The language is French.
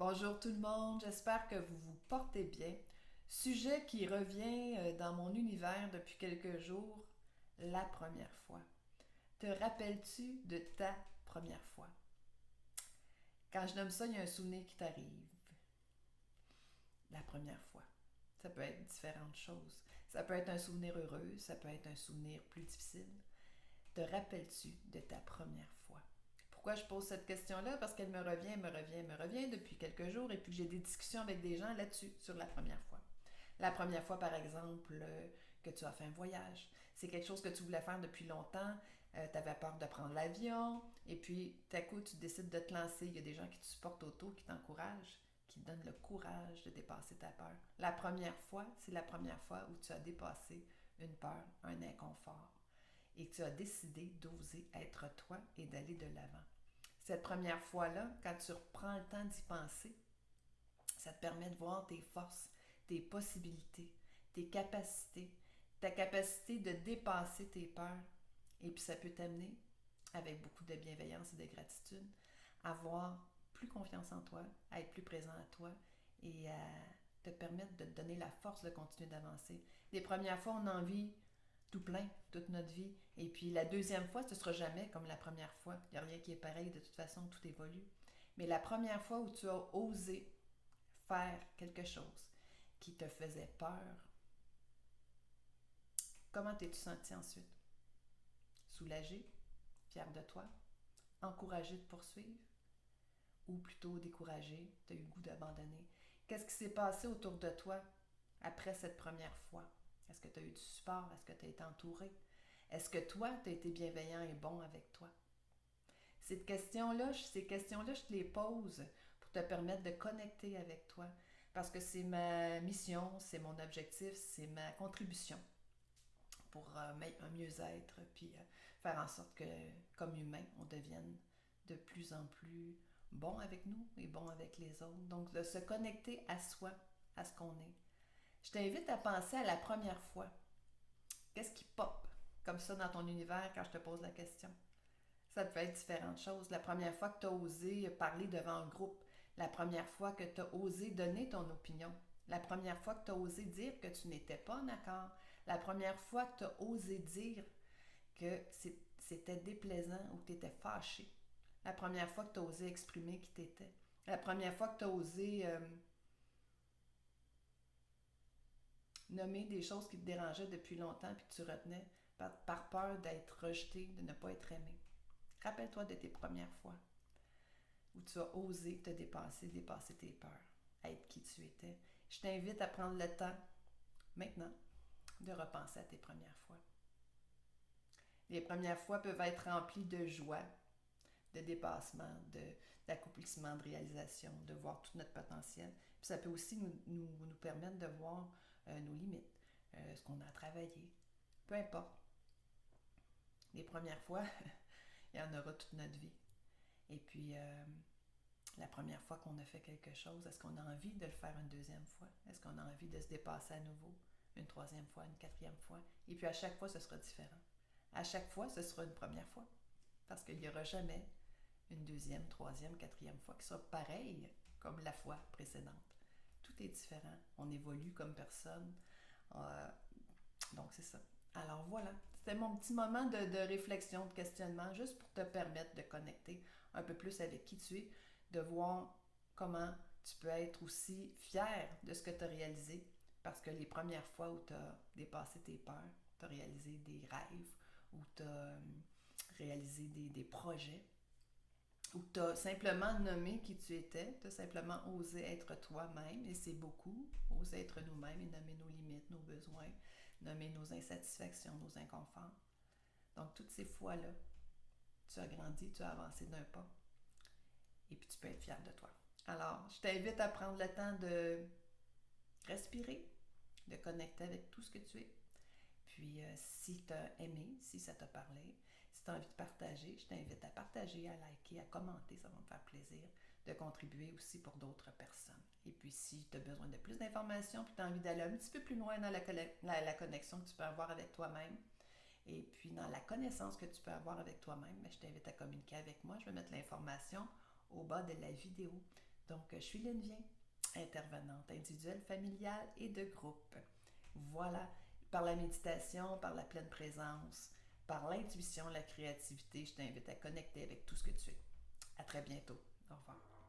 Bonjour tout le monde, j'espère que vous vous portez bien. Sujet qui revient dans mon univers depuis quelques jours, la première fois. Te rappelles-tu de ta première fois? Quand je nomme ça, il y a un souvenir qui t'arrive. La première fois. Ça peut être différentes choses. Ça peut être un souvenir heureux, ça peut être un souvenir plus difficile. Te rappelles-tu de ta première fois? Pourquoi je pose cette question-là? Parce qu'elle me revient depuis quelques jours et puis j'ai des discussions avec des gens là-dessus, sur la première fois. La première fois, par exemple, que tu as fait un voyage. C'est quelque chose que tu voulais faire depuis longtemps. Tu avais peur de prendre l'avion. Et puis, tout à coup, tu décides de te lancer. Il y a des gens qui te supportent autour, qui t'encouragent, qui te donnent le courage de dépasser ta peur. La première fois, c'est la première fois où tu as dépassé une peur, un inconfort. Et que tu as décidé d'oser être toi et d'aller de l'avant. Cette première fois-là, quand tu reprends le temps d'y penser, ça te permet de voir tes forces, tes possibilités, tes capacités, ta capacité de dépasser tes peurs. Et puis ça peut t'amener, avec beaucoup de bienveillance et de gratitude, à avoir plus confiance en toi, à être plus présent à toi et à te permettre de te donner la force de continuer d'avancer. Les premières fois, on a envie tout plein, toute notre vie. Et puis la deuxième fois, ce ne sera jamais comme la première fois. Il n'y a rien qui est pareil, de toute façon, tout évolue. Mais la première fois où tu as osé faire quelque chose qui te faisait peur, comment t'es-tu senti ensuite? Soulagé? Fier de toi? Encouragé de poursuivre? Ou plutôt découragé? T'as eu le goût d'abandonner? Qu'est-ce qui s'est passé autour de toi après cette première fois? Est-ce que tu as eu du support? Est-ce que tu as été entouré? Est-ce que toi, tu as été bienveillant et bon avec toi? Ces questions-là, je te les pose pour te permettre de connecter avec toi. Parce que c'est ma mission, c'est mon objectif, c'est ma contribution pour un mieux-être, puis faire en sorte que, comme humain, on devienne de plus en plus bon avec nous et bon avec les autres. Donc, de se connecter à soi, à ce qu'on est. Je t'invite à penser à la première fois. Qu'est-ce qui pop comme ça dans ton univers quand je te pose la question? Ça peut être différentes choses. La première fois que tu as osé parler devant un groupe, la première fois que tu as osé donner ton opinion, la première fois que tu as osé dire que tu n'étais pas en accord, la première fois que tu as osé dire que c'était déplaisant ou que tu étais fâché, la première fois que tu as osé exprimer qui tu étais, la première fois que tu as osé nommer des choses qui te dérangeaient depuis longtemps puis que tu retenais par peur d'être rejeté, de ne pas être aimé. Rappelle-toi de tes premières fois où tu as osé te dépasser tes peurs, être qui tu étais. Je t'invite à prendre le temps, maintenant, de repenser à tes premières fois. Les premières fois peuvent être remplies de joie, de dépassement, d'accomplissement, de réalisation, de voir tout notre potentiel. Puis ça peut aussi nous permettre de voir nos limites, ce qu'on a à travailler. Peu importe. Les premières fois, il y en aura toute notre vie. Et puis, la première fois qu'on a fait quelque chose, est-ce qu'on a envie de le faire une deuxième fois? Est-ce qu'on a envie de se dépasser à nouveau? Une troisième fois, une quatrième fois? Et puis à chaque fois, ce sera différent. À chaque fois, ce sera une première fois. Parce qu'il n'y aura jamais une deuxième, troisième, quatrième fois qui sera pareille comme la fois précédente. Tout est différent. On évolue comme personne. Euh, donc c'est ça. Alors voilà, c'était mon petit moment de réflexion, de questionnement, juste pour te permettre de connecter un peu plus avec qui tu es, de voir comment tu peux être aussi fier de ce que tu as réalisé, parce que les premières fois où tu as dépassé tes peurs, tu as réalisé des rêves, où tu as réalisé des projets, où tu as simplement nommé qui tu étais, tu as simplement osé être toi-même, et c'est beaucoup, oser être nous-mêmes et nommer nos limites, nos besoins, nommer nos insatisfactions, nos inconforts. Donc, toutes ces fois-là, tu as grandi, tu as avancé d'un pas, et puis tu peux être fier de toi. Alors, je t'invite à prendre le temps de respirer, de connecter avec tout ce que tu es. Puis, si tu as aimé, si ça t'a parlé, si tu as envie de partager, je t'invite à partager, à liker, à commenter, ça va me faire plaisir de contribuer aussi pour d'autres personnes. Et puis, si tu as besoin de plus d'informations, puis tu as envie d'aller un petit peu plus loin dans la connexion que tu peux avoir avec toi-même, et puis dans la connaissance que tu peux avoir avec toi-même, je t'invite à communiquer avec moi. Je vais mettre l'information au bas de la vidéo. Donc, je suis Lynne Vien, intervenante individuelle, familiale et de groupe. Voilà, par la méditation, par la pleine présence, par l'intuition, la créativité, je t'invite à connecter avec tout ce que tu es. À très bientôt. Au revoir.